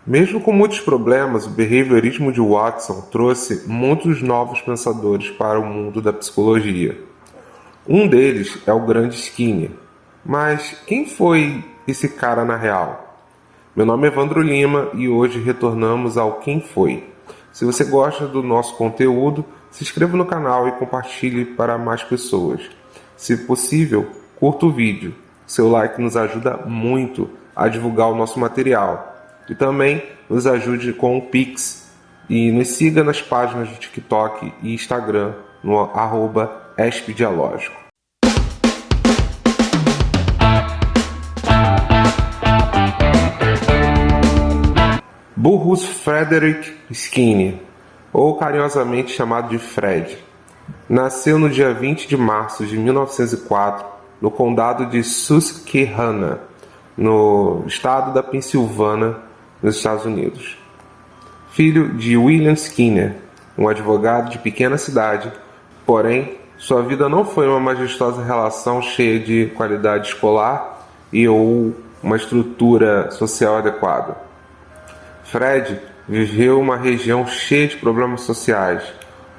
Mesmo com muitos problemas, o behaviorismo de Watson trouxe muitos novos pensadores para o mundo da psicologia. Um deles é o grande Skinner. Mas quem foi esse cara na real? Meu nome é Evandro Lima e hoje retornamos ao Quem Foi. Se você gosta do nosso conteúdo, se inscreva no canal e compartilhe para mais pessoas. Se possível, curta o vídeo. Seu like nos ajuda muito a divulgar o nosso material. E também nos ajude com o Pix. E nos siga nas páginas de TikTok e Instagram no @espdialógico. Burrus Frederick Skinner, ou carinhosamente chamado de Fred, nasceu no dia 20 de março de 1904 no condado de Susquehanna, no estado da Pensilvânia, nos Estados Unidos. Filho de William Skinner, um advogado de pequena cidade, porém, sua vida não foi uma majestosa relação cheia de qualidade escolar e ou uma estrutura social adequada. Fred viveu uma região cheia de problemas sociais.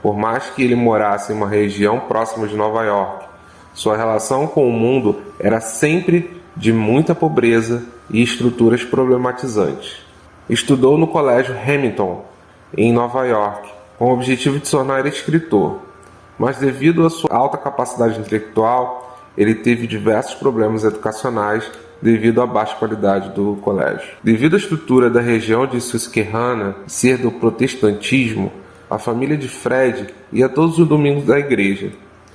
Por mais que ele morasse em uma região próxima de Nova York, sua relação com o mundo era sempre de muita pobreza e estruturas problematizantes. Estudou no Colégio Hamilton, em Nova York, com o objetivo de se tornar escritor. Mas devido à sua alta capacidade intelectual, ele teve diversos problemas educacionais devido à baixa qualidade do colégio. Devido à estrutura da região de Susquehanna ser do protestantismo, a família de Fred ia todos os domingos à igreja.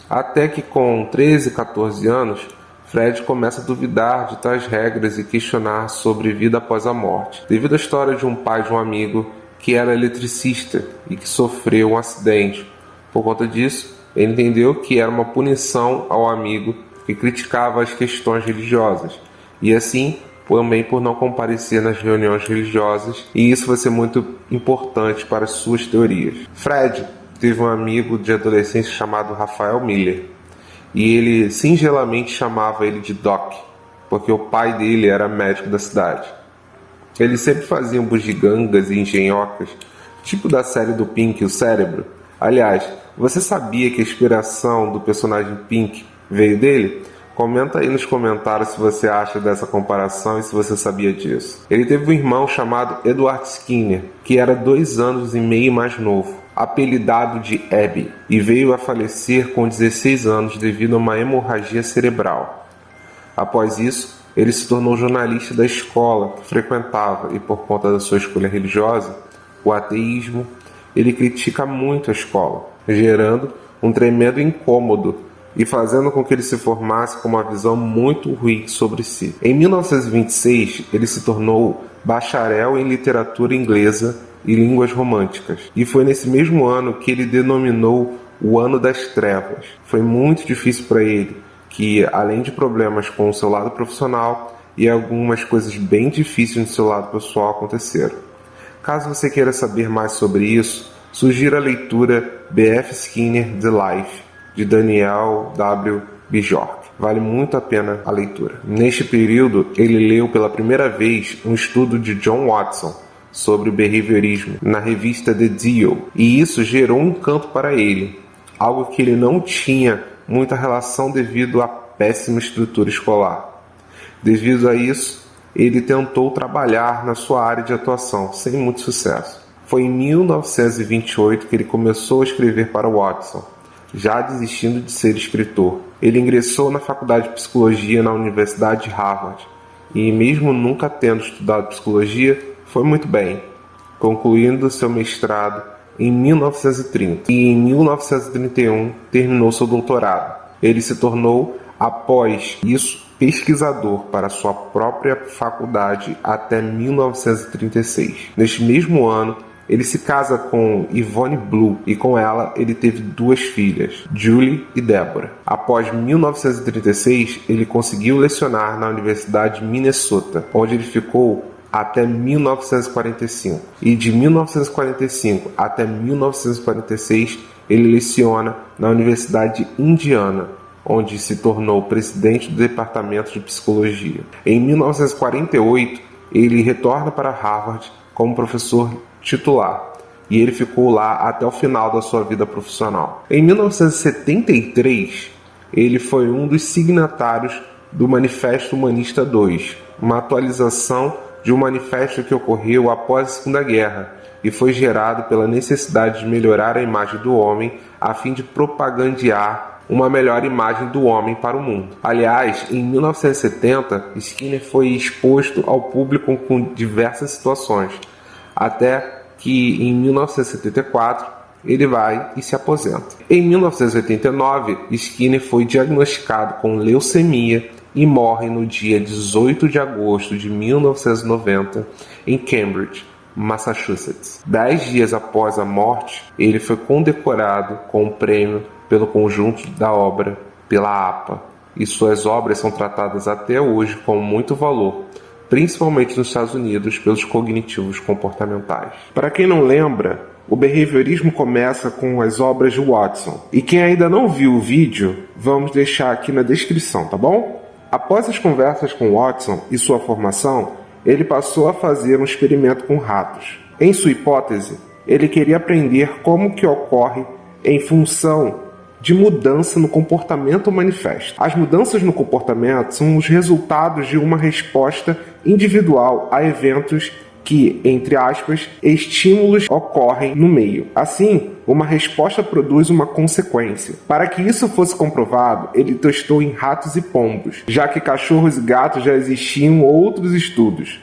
Até que com 13, 14 anos, Fred começa a duvidar de tais regras e questionar sobre vida após a morte, devido à história de um pai de um amigo que era eletricista e que sofreu um acidente. Por conta disso, ele entendeu que era uma punição ao amigo que criticava as questões religiosas, e assim também por não comparecer nas reuniões religiosas, e isso vai ser muito importante para as suas teorias. Fred teve um amigo de adolescência chamado Rafael Miller, e ele singelamente chamava ele de Doc, porque o pai dele era médico da cidade. Eles sempre faziam bugigangas e engenhocas, tipo da série do Pink, O Cérebro. Aliás, você sabia que a inspiração do personagem Pink veio dele? Comenta aí nos comentários se você acha dessa comparação e se você sabia disso. Ele teve um irmão chamado Edward Skinner, que era 2 anos e meio mais novo, apelidado de Abby, e veio a falecer com 16 anos devido a uma hemorragia cerebral. Após isso, ele se tornou jornalista da escola que frequentava e, por conta da sua escolha religiosa, o ateísmo, ele critica muito a escola, gerando um tremendo incômodo e fazendo com que ele se formasse com uma visão muito ruim sobre si. Em 1926, ele se tornou bacharel em literatura inglesa e línguas românticas, e foi nesse mesmo ano que ele denominou o Ano das Trevas. Foi muito difícil para ele, que além de problemas com o seu lado profissional e algumas coisas bem difíceis no seu lado pessoal aconteceram. Caso você queira saber mais sobre isso, sugiro a leitura B.F. Skinner The Life, de Daniel W. Bjork. Vale muito a pena a leitura. Neste período, ele leu pela primeira vez um estudo de John Watson sobre o behaviorismo na revista The Deal, e isso gerou um encanto para ele, algo que ele não tinha muita relação devido à péssima estrutura escolar. Devido a isso, ele tentou trabalhar na sua área de atuação, sem muito sucesso. Foi em 1928 que ele começou a escrever para Watson, já desistindo de ser escritor. Ele ingressou na faculdade de psicologia na Universidade de Harvard, e mesmo nunca tendo estudado psicologia, foi muito bem, concluindo seu mestrado em 1930, e em 1931 terminou seu doutorado. Ele se tornou, após isso, pesquisador para sua própria faculdade até 1936. Neste mesmo ano, ele se casa com Yvonne Blue e com ela ele teve 2 filhas, Julie e Deborah. Após 1936, ele conseguiu lecionar na Universidade de Minnesota, onde ele ficou até 1945. E de 1945 até 1946, ele leciona na Universidade de Indiana, onde se tornou presidente do Departamento de Psicologia. Em 1948, ele retorna para Harvard como professor titular, e ele ficou lá até o final da sua vida profissional. Em 1973, ele foi um dos signatários do Manifesto Humanista II, uma atualização de um manifesto que ocorreu após a Segunda Guerra e foi gerado pela necessidade de melhorar a imagem do homem a fim de propagandear uma melhor imagem do homem para o mundo. Aliás, em 1970, Skinner foi exposto ao público com diversas situações, até que em 1974 ele vai e se aposenta. Em 1989, Skinner foi diagnosticado com leucemia e morre no dia 18 de agosto de 1990 em Cambridge, Massachusetts. 10 dias após a morte, ele foi condecorado com um prêmio pelo conjunto da obra pela APA, e suas obras são tratadas até hoje com muito valor, principalmente nos Estados Unidos, pelos cognitivos comportamentais. Para quem não lembra, o behaviorismo começa com as obras de Watson. E quem ainda não viu o vídeo, vamos deixar aqui na descrição, tá bom? Após as conversas com Watson e sua formação, ele passou a fazer um experimento com ratos. Em sua hipótese, ele queria aprender como que ocorre em função de mudança no comportamento manifesto. As mudanças no comportamento são os resultados de uma resposta individual a eventos que, entre aspas, estímulos ocorrem no meio. Assim, uma resposta produz uma consequência. Para que isso fosse comprovado, ele testou em ratos e pombos, já que cachorros e gatos já existiam outros estudos.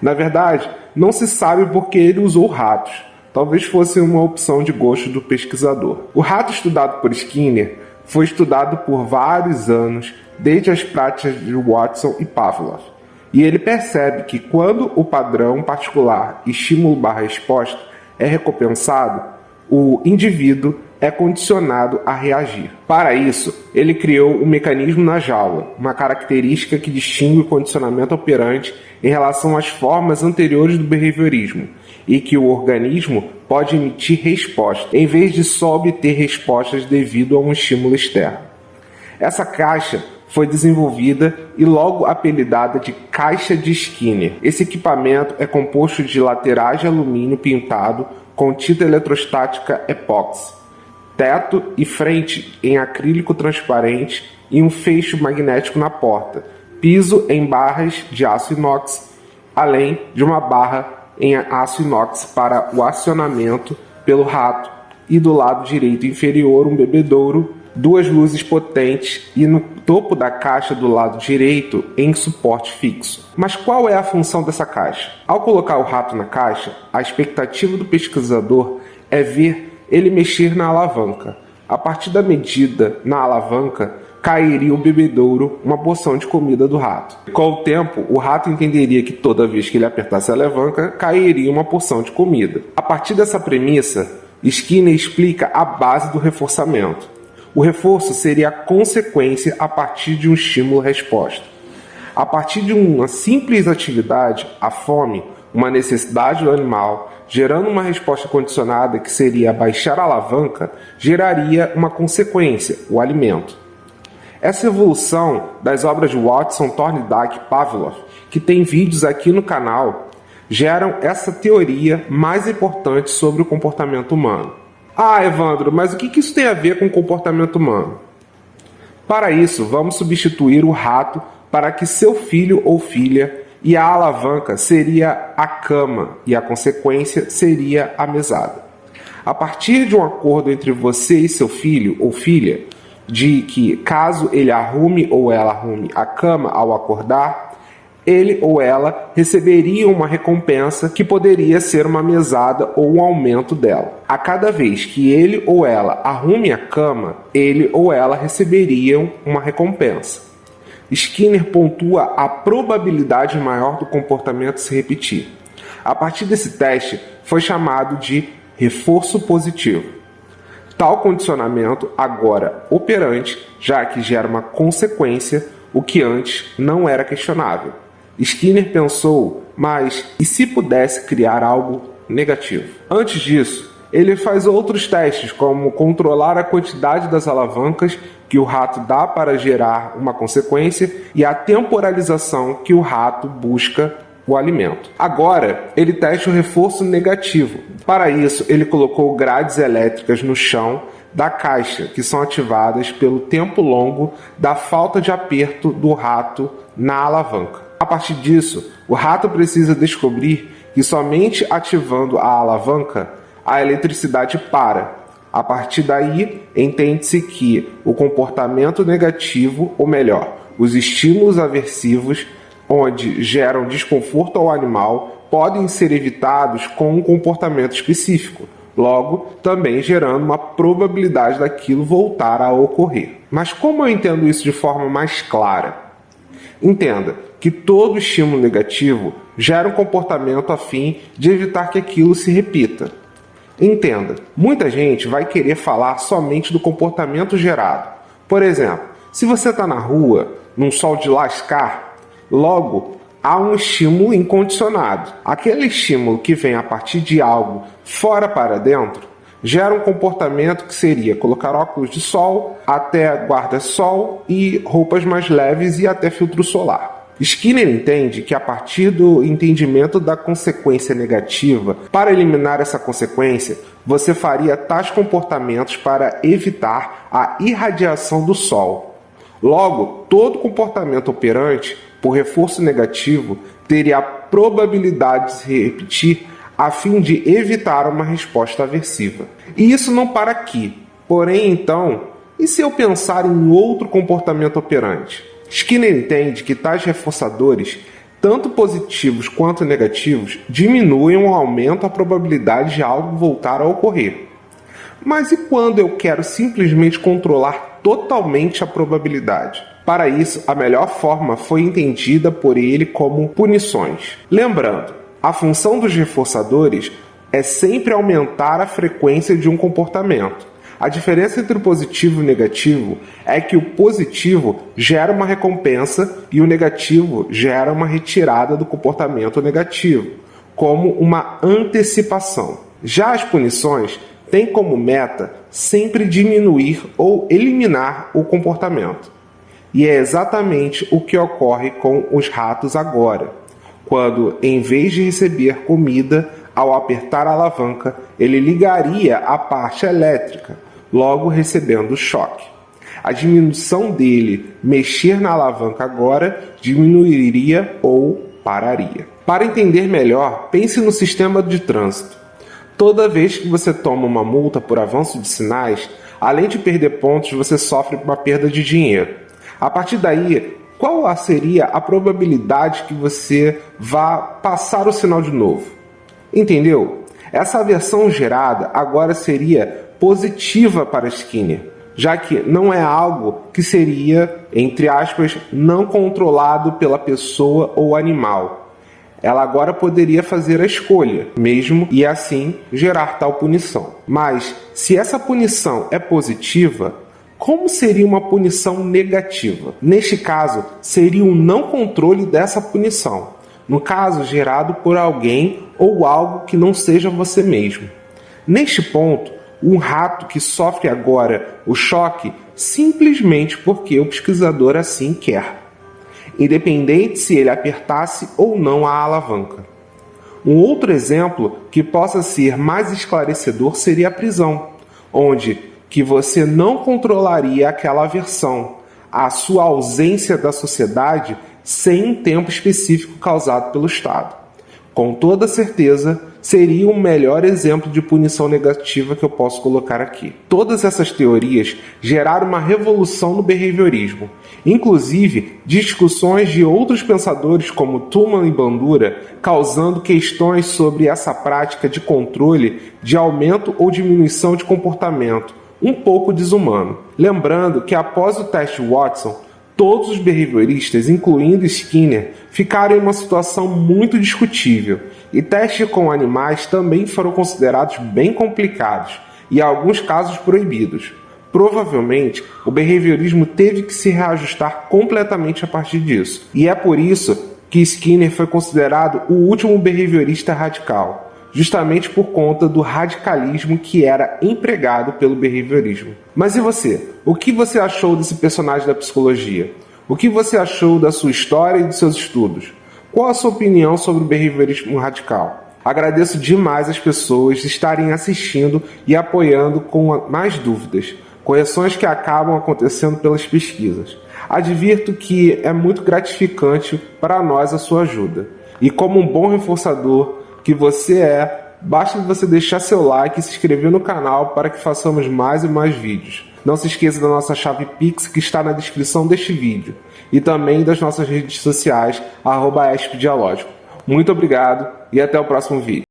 Na verdade, não se sabe por que ele usou ratos. Talvez fosse uma opção de gosto do pesquisador. O rato estudado por Skinner foi estudado por vários anos, desde as práticas de Watson e Pavlov. E ele percebe que quando o padrão particular estímulo/resposta é recompensado, o indivíduo é condicionado a reagir. Para isso, ele criou um mecanismo na jaula, uma característica que distingue o condicionamento operante em relação às formas anteriores do behaviorismo, e que o organismo pode emitir resposta, em vez de só obter respostas devido a um estímulo externo. Essa caixa foi desenvolvida e logo apelidada de caixa de Skinner. Esse equipamento é composto de laterais de alumínio pintado com tinta eletrostática epóxi, teto e frente em acrílico transparente e um feixe magnético na porta, piso em barras de aço inox, além de uma barra em aço inox para o acionamento pelo rato, e do lado direito inferior um bebedouro, duas luzes potentes e no topo da caixa do lado direito em suporte fixo. Mas qual é a função dessa caixa? Ao colocar o rato na caixa, a expectativa do pesquisador é ver ele mexer na alavanca. A partir da medida na alavanca, cairia o bebedouro, uma porção de comida do rato. Com o tempo, o rato entenderia que toda vez que ele apertasse a alavanca, cairia uma porção de comida. A partir dessa premissa, Skinner explica a base do reforçamento. O reforço seria a consequência a partir de um estímulo-resposta. A partir de uma simples atividade, a fome, uma necessidade do animal, gerando uma resposta condicionada que seria baixar a alavanca, geraria uma consequência, o alimento. Essa evolução das obras de Watson, Thorndike e Pavlov, que tem vídeos aqui no canal, geram essa teoria mais importante sobre o comportamento humano. Ah, Evandro, mas o que isso tem a ver com o comportamento humano? Para isso, vamos substituir o rato para que seu filho ou filha, e a alavanca seria a cama e a consequência seria a mesada. A partir de um acordo entre você e seu filho ou filha, de que caso ele arrume ou ela arrume a cama ao acordar, ele ou ela receberia uma recompensa que poderia ser uma mesada ou um aumento dela. A cada vez que ele ou ela arrume a cama, ele ou ela receberiam uma recompensa. Skinner pontua a probabilidade maior do comportamento se repetir. A partir desse teste, foi chamado de reforço positivo. Tal condicionamento agora operante, já que gera uma consequência, o que antes não era questionável. Skinner pensou, mas e se pudesse criar algo negativo? Antes disso, ele faz outros testes, como controlar a quantidade das alavancas que o rato dá para gerar uma consequência e a temporalização que o rato busca o alimento. Agora, ele testa o reforço negativo. Para isso, ele colocou grades elétricas no chão da caixa, que são ativadas pelo tempo longo da falta de aperto do rato na alavanca. A partir disso, o rato precisa descobrir que somente ativando a alavanca, a eletricidade para. A partir daí, entende-se que o comportamento negativo, ou melhor, os estímulos aversivos, onde geram desconforto ao animal, podem ser evitados com um comportamento específico, logo, também gerando uma probabilidade daquilo voltar a ocorrer. Mas como eu entendo isso de forma mais clara? Entenda que todo estímulo negativo gera um comportamento a fim de evitar que aquilo se repita. Entenda, muita gente vai querer falar somente do comportamento gerado. Por exemplo, se você está na rua, num sol de lascar, logo há um estímulo incondicionado. Aquele estímulo que vem a partir de algo fora para dentro gera um comportamento que seria colocar óculos de sol, até guarda-sol e roupas mais leves e até filtro solar. Skinner entende que a partir do entendimento da consequência negativa, para eliminar essa consequência, você faria tais comportamentos para evitar a irradiação do sol. Logo, todo comportamento operante por reforço negativo teria a probabilidade de se repetir a fim de evitar uma resposta aversiva. E isso não para aqui. Porém, então, e se eu pensar em outro comportamento operante? Skinner entende que tais reforçadores, tanto positivos quanto negativos, diminuem ou aumentam a probabilidade de algo voltar a ocorrer. Mas e quando eu quero simplesmente controlar totalmente a probabilidade? Para isso, a melhor forma foi entendida por ele como punições. Lembrando, a função dos reforçadores é sempre aumentar a frequência de um comportamento. A diferença entre o positivo e o negativo é que o positivo gera uma recompensa e o negativo gera uma retirada do comportamento negativo, como uma antecipação. Já as punições têm como meta sempre diminuir ou eliminar o comportamento. E é exatamente o que ocorre com os ratos agora, quando, em vez de receber comida, ao apertar a alavanca, ele ligaria a parte elétrica, logo recebendo o choque. A diminuição dele mexer na alavanca agora diminuiria ou pararia. Para entender melhor, pense no sistema de trânsito. Toda vez que você toma uma multa por avanço de sinais, além de perder pontos, você sofre uma perda de dinheiro. A partir daí, qual seria a probabilidade que você vá passar o sinal de novo? Entendeu? Essa aversão gerada agora seria positiva para Skinner, já que não é algo que seria, entre aspas, não controlado pela pessoa ou animal. Ela agora poderia fazer a escolha, mesmo, e assim gerar tal punição. Mas, se essa punição é positiva, como seria uma punição negativa? Neste caso, seria um não controle dessa punição, no caso gerado por alguém ou algo que não seja você mesmo. Neste ponto, um rato que sofre agora o choque simplesmente porque o pesquisador assim quer, independente se ele apertasse ou não a alavanca. Um outro exemplo que possa ser mais esclarecedor seria a prisão, onde que você não controlaria aquela aversão, a sua ausência da sociedade sem um tempo específico causado pelo Estado. Com toda certeza, seria o melhor exemplo de punição negativa que eu posso colocar aqui. Todas essas teorias geraram uma revolução no behaviorismo, inclusive discussões de outros pensadores como Tuman e Bandura, causando questões sobre essa prática de controle de aumento ou diminuição de comportamento, um pouco desumano. Lembrando que após o teste Watson, todos os behavioristas, incluindo Skinner, ficaram em uma situação muito discutível, e testes com animais também foram considerados bem complicados e, em alguns casos, proibidos. Provavelmente, o behaviorismo teve que se reajustar completamente a partir disso, e é por isso que Skinner foi considerado o último behaviorista radical, justamente por conta do radicalismo que era empregado pelo behaviorismo. Mas e você? O que você achou desse personagem da psicologia? O que você achou da sua história e dos seus estudos? Qual a sua opinião sobre o behaviorismo radical? Agradeço demais as pessoas estarem assistindo e apoiando com mais dúvidas, correções que acabam acontecendo pelas pesquisas. Advirto que é muito gratificante para nós a sua ajuda. E como um bom reforçador que você basta você deixar seu like e se inscrever no canal para que façamos mais e mais vídeos. Não se esqueça da nossa chave Pix que está na descrição deste vídeo e também das nossas redes sociais, @espdialógico. Muito obrigado e até o próximo vídeo.